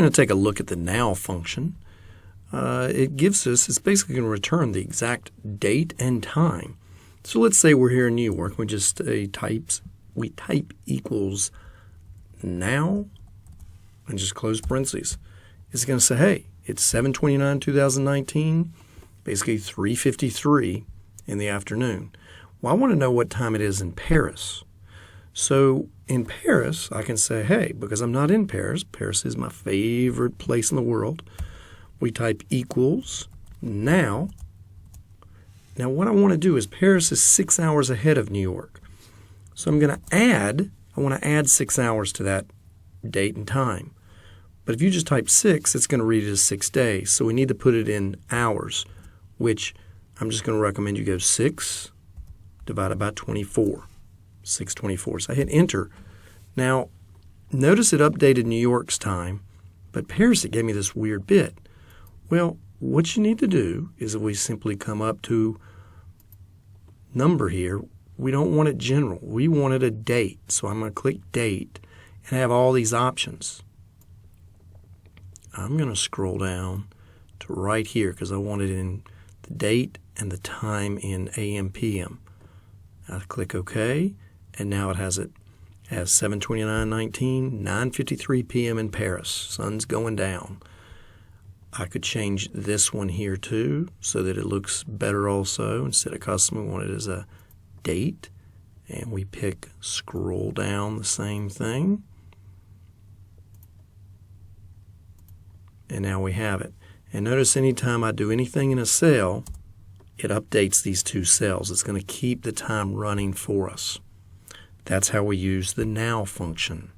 going to take a look at the now function. It's basically going to return the exact date and time. So let's say we're here in New York. We just type equals now and just close parentheses. It's going to say, hey, it's 7/29/2019, basically 3:53 in the afternoon. Well, I want to know what time it is in Paris. So in Paris, I can say, hey, because I'm not in Paris, Paris is my favorite place in the world, we type equals now. Now what I want to do is Paris is 6 hours ahead of New York. So I'm going to I want to add 6 hours to that date and time. But if you just type 6, it's going to read it as 6 days. So we need to put it in hours, which I'm just going to recommend you go 6 divided by 24. 6:24. So I hit enter. Now, notice it updated New York's time, but Paris, it gave me this weird bit. Well, what you need to do is if we simply come up to number here, we don't want it general. We wanted a date. So I'm going to click date and have all these options. I'm going to scroll down to right here because I want it in the date and the time in AM PM. I click OK, and now it has 7/29/19, 9:53 p.m. in Paris. Sun's going down. I could change this one here too so that it looks better also. Instead of custom, we want it as a date, and we pick scroll down, the same thing. And now we have it. And notice anytime I do anything in a cell, it updates these two cells. It's going to keep the time running for us. That's how we use the now function.